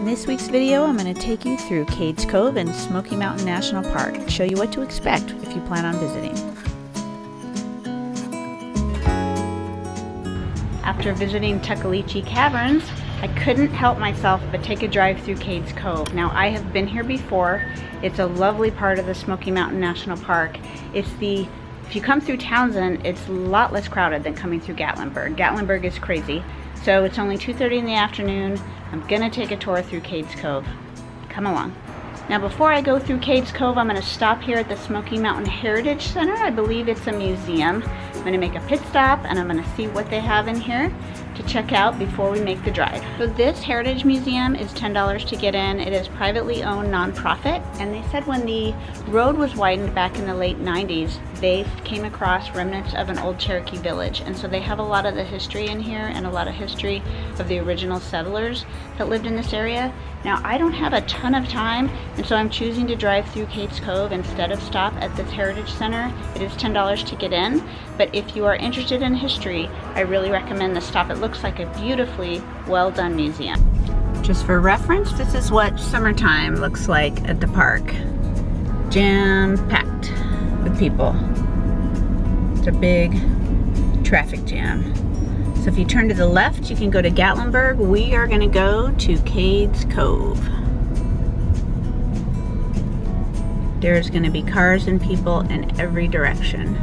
this week's video, I'm going to take you through Cades Cove and Smoky Mountain National Park and show you what to expect if you plan on visiting. After visiting Tuckaleechee Caverns, I couldn't help myself but take a drive through Cades Cove. Now, I have been here before. It's a lovely part of the Smoky Mountain National Park. If you come through Townsend, it's a lot less crowded than coming through Gatlinburg. Gatlinburg is crazy. So it's only 2:30 in the afternoon. I'm gonna take a tour through Cades Cove. Come along. Now before I go through Cades Cove, I'm gonna stop here at the Smoky Mountain Heritage Center. I believe it's a museum. I'm gonna make a pit stop and I'm gonna see what they have in here to check out before we make the drive. So this Heritage Museum is $10 to get in. It is privately owned nonprofit, and they said when the road was widened back in the late 90s, they came across remnants of an old Cherokee village, and so they have a lot of the history in here and a lot of history of the original settlers that lived in this area. Now I don't have a ton of time, and so I'm choosing to drive through Cades Cove instead of stop at this Heritage Center. It is $10 to get in, but if you are interested in history, I really recommend the stop. It looks like a beautifully well done museum. Just for reference, this is what summertime looks like at the park. Jam-packed with people. It's a big traffic jam. So if you turn to the left, you can go to Gatlinburg. We are going to go to Cades Cove. There's going to be cars and people in every direction.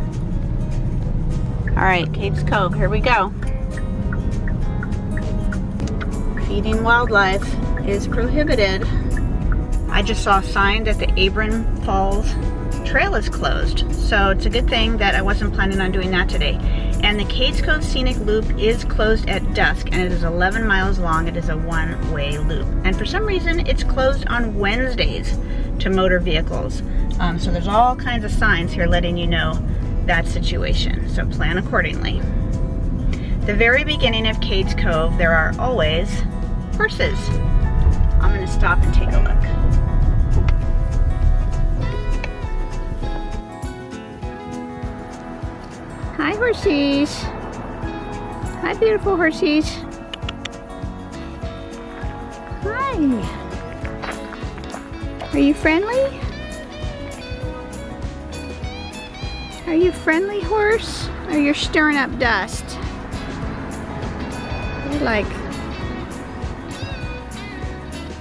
All right, Cades Cove, here we go. Feeding wildlife is prohibited. I just saw a sign that the Abram Falls Trail is closed, so it's a good thing that I wasn't planning on doing that today. And the Cades Cove Scenic Loop is closed at dusk, and it is 11 miles long. It is a one-way loop. And for some reason, it's closed on Wednesdays to motor vehicles. So there's all kinds of signs here letting you know that situation, so plan accordingly. The very beginning of Cades Cove, there are always horses. I'm gonna stop and take a look. Hi, horsies. Hi, beautiful horsies. Hi. Are you friendly? Are you friendly, horse? Or you're stirring up dust? You're like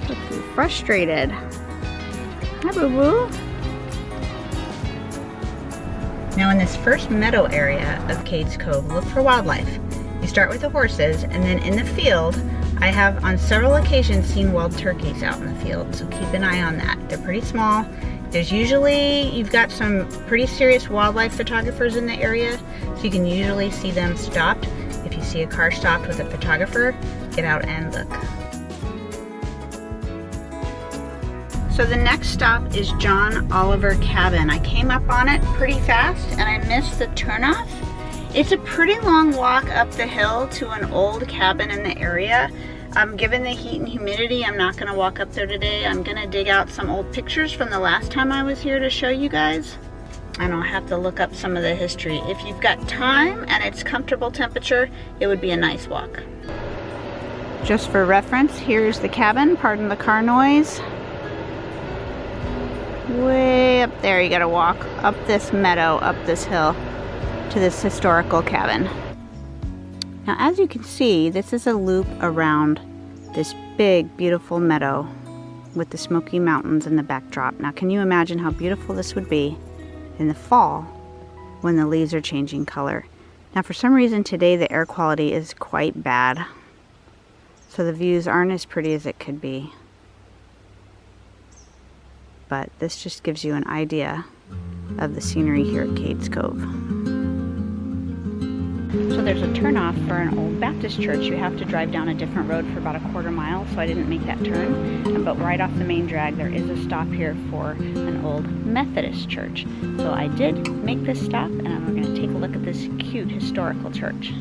looking frustrated. Hi, boo-boo. Now in this first meadow area of Cades Cove, look for wildlife. You start with the horses, and then in the field, I have on several occasions seen wild turkeys out in the field, so keep an eye on that. They're pretty small. There's usually, you've got some pretty serious wildlife photographers in the area, so you can usually see them stopped. If you see a car stopped with a photographer, get out and look. So the next stop is John Oliver Cabin. I came up on it pretty fast and I missed the turnoff. It's a pretty long walk up the hill to an old cabin in the area. Given the heat and humidity, I'm not gonna walk up there today. I'm gonna dig out some old pictures from the last time I was here to show you guys. And I'll have to look up some of the history. If you've got time and it's comfortable temperature, it would be a nice walk. Just for reference, here's the cabin, pardon the car noise. Way up there, you gotta walk up this meadow, up this hill to this historical cabin. Now as you can see, this is a loop around this big beautiful meadow with the Smoky Mountains in the backdrop. Now can you imagine how beautiful this would be in the fall when the leaves are changing color? Now for some reason today the air quality is quite bad, so the views aren't as pretty as it could be. But this just gives you an idea of the scenery here at Cades Cove. So there's a turnoff for an old Baptist church. You have to drive down a different road for about a quarter mile, so I didn't make that turn. But right off the main drag, there is a stop here for an old Methodist church. So I did make this stop, and I'm going to take a look at this cute historical church.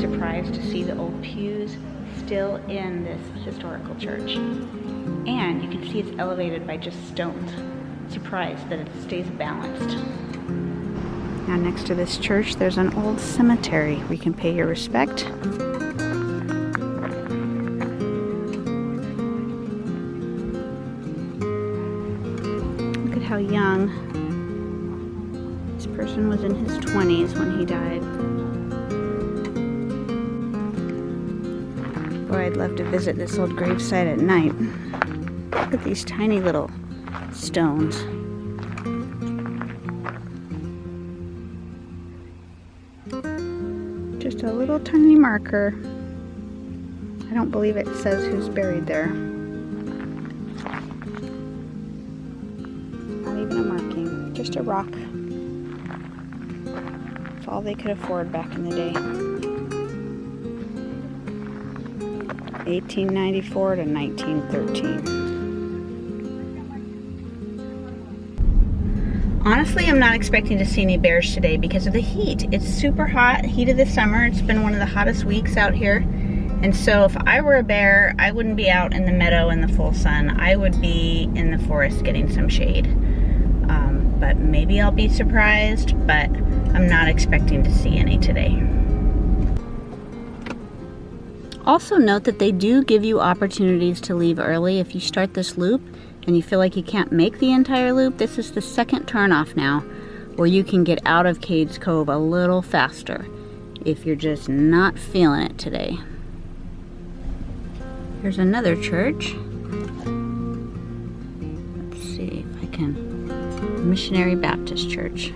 Surprised to see the old pews still in this historical church, and you can see it's elevated by just stones. Surprised that it stays balanced. Now next to this church, there's an old cemetery where you can pay your respect. Look at how young. This person was in his 20s when he died. Boy, I'd love to visit this old gravesite at night. Look at these tiny little stones. Just a little tiny marker. I don't believe it says who's buried there. Not even a marking, just a rock. That's all they could afford back in the day. 1894 to 1913. Honestly, I'm not expecting to see any bears today because of the heat. It's super hot, heat of the summer. It's been one of the hottest weeks out here. And so if I were a bear, I wouldn't be out in the meadow in the full sun. I would be in the forest getting some shade. But maybe I'll be surprised, but I'm not expecting to see any today. Also note that they do give you opportunities to leave early if you start this loop and you feel like you can't make the entire loop. This is the second turnoff now where you can get out of Cades Cove a little faster if you're just not feeling it today. Here's another church. Let's see if I can. Missionary Baptist Church.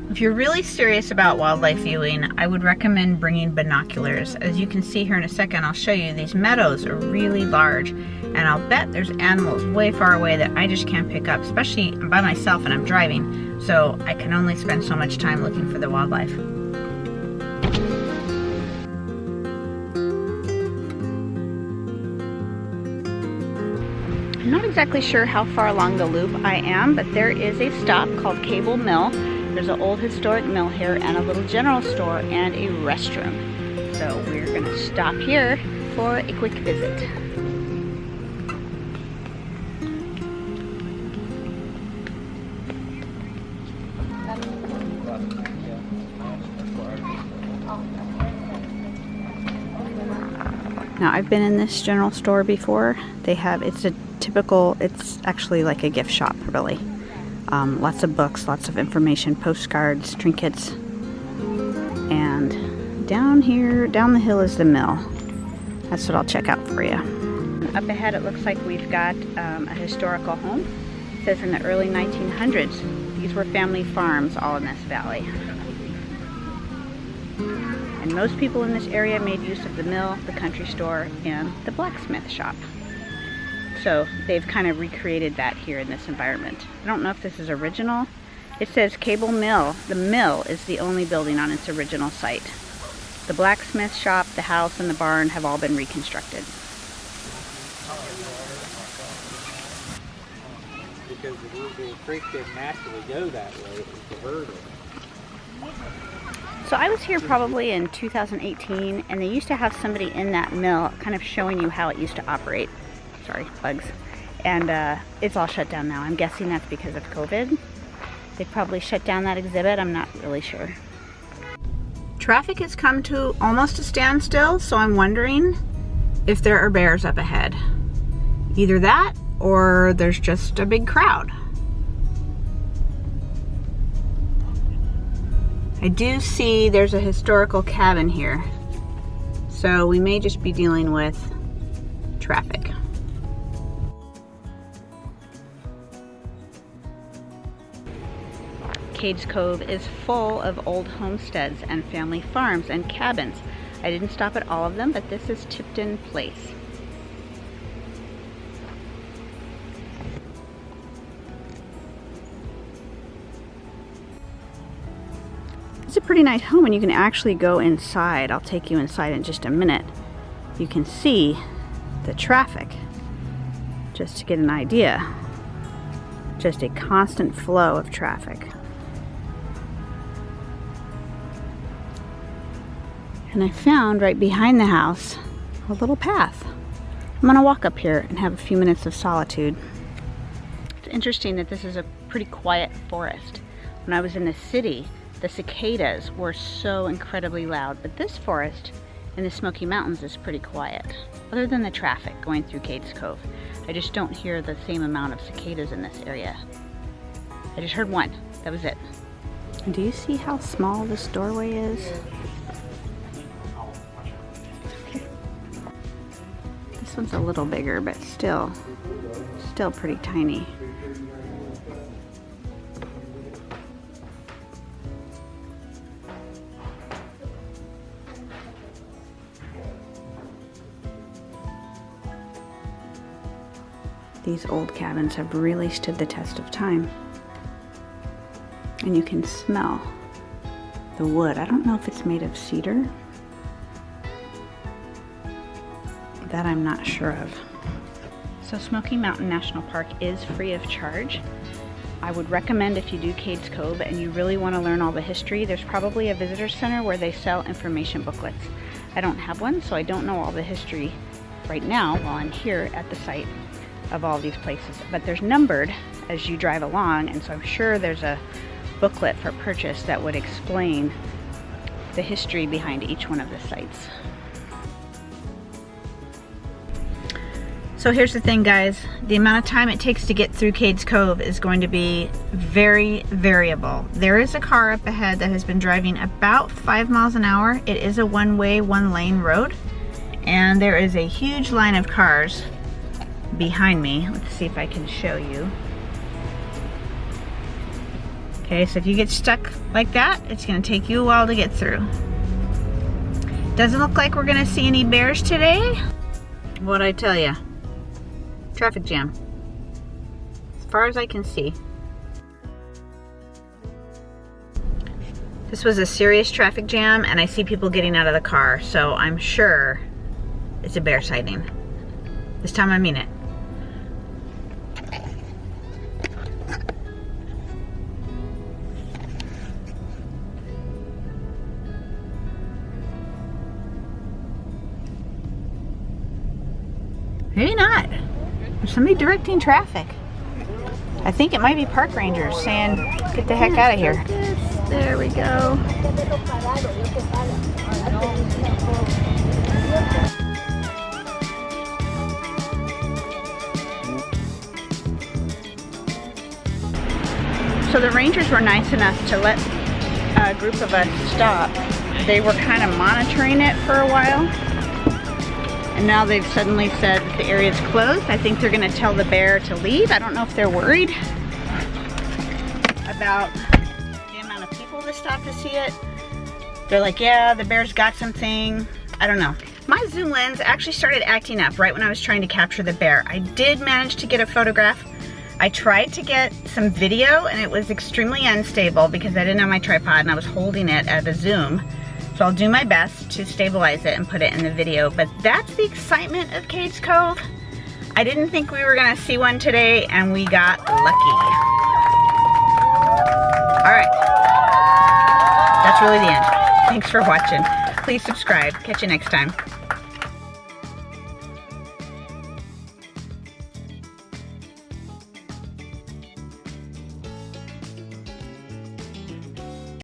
If you're really serious about wildlife viewing, I would recommend bringing binoculars. As you can see here in a second, I'll show you these meadows are really large, and I'll bet there's animals way far away that I just can't pick up, especially by myself and I'm driving, so I can only spend so much time looking for the wildlife. I'm not exactly sure how far along the loop I am, but there is a stop called Cable Mill. There's an old historic mill here and a little general store and a restroom. So we're gonna stop here for a quick visit. Now I've been in this general store before. It's actually like a gift shop really. Lots of books, lots of information, postcards, trinkets. And down the hill is the mill. That's what I'll check out for you. Up ahead it looks like we've got a historical home. It says in the early 1900s. These were family farms all in this valley. And most people in this area made use of the mill, the country store, and the blacksmith shop. So they've kind of recreated that here in this environment. I don't know if this is original. It says Cable Mill. The mill is the only building on its original site. The blacksmith shop, the house, and the barn have all been reconstructed. Because the creek didn't naturally go that way, it was diverted. So I was here probably in 2018, and they used to have somebody in that mill kind of showing you how it used to operate. Sorry, bugs. And it's all shut down now. I'm guessing that's because of COVID. They probably shut down that exhibit. I'm not really sure. Traffic has come to almost a standstill, so I'm wondering if there are bears up ahead. Either that, or there's just a big crowd. I do see there's a historical cabin here, so we may just be dealing with traffic. Cades Cove is full of old homesteads and family farms and cabins. I didn't stop at all of them, but this is Tipton Place. It's a pretty nice home, and you can actually go inside. I'll take you inside in just a minute. You can see the traffic, just to get an idea. Just a constant flow of traffic. And I found right behind the house a little path. I'm gonna walk up here and have a few minutes of solitude. It's interesting that this is a pretty quiet forest. When I was in the city, the cicadas were so incredibly loud, but this forest in the Smoky Mountains is pretty quiet. Other than the traffic going through Cades Cove, I just don't hear the same amount of cicadas in this area. I just heard one, that was it. And do you see how small this doorway is? Okay. This one's a little bigger, but still pretty tiny. These old cabins have really stood the test of time. And you can smell the wood. I don't know if it's made of cedar. That I'm not sure of. So Smoky Mountain National Park is free of charge. I would recommend if you do Cades Cove and you really want to learn all the history, there's probably a visitor center where they sell information booklets. I don't have one, so I don't know all the history right now while I'm here at the site of all these places, but there's numbered as you drive along, and so I'm sure there's a booklet for purchase that would explain the history behind each one of the sites. So here's the thing, guys, the amount of time it takes to get through Cades Cove is going to be very variable. There is a car up ahead that has been driving about 5 miles an hour. It is a one-way, one-lane road, and there is a huge line of cars behind me. Let's see if I can show you. Okay, so if you get stuck like that, it's going to take you a while to get through. Doesn't look like we're going to see any bears today. What'd I tell you? Traffic jam. As far as I can see. This was a serious traffic jam, and I see people getting out of the car, so I'm sure it's a bear sighting. This time I mean it. Maybe not. There's somebody directing traffic. I think it might be park rangers saying, get the heck out of here. There we go. So the rangers were nice enough to let a group of us stop. They were kind of monitoring it for a while. And now they've suddenly said that the area's closed. I think they're gonna tell the bear to leave. I don't know if they're worried about the amount of people that stop to see it. They're like, yeah, the bear's got something. I don't know. My zoom lens actually started acting up right when I was trying to capture the bear. I did manage to get a photograph. I tried to get some video and it was extremely unstable because I didn't have my tripod and I was holding it at a zoom. So I'll do my best to stabilize it and put it in the video, but that's the excitement of Cades Cove. I didn't think we were gonna see one today and we got lucky. All right, that's really the end. Thanks for watching. Please subscribe. Catch you next time.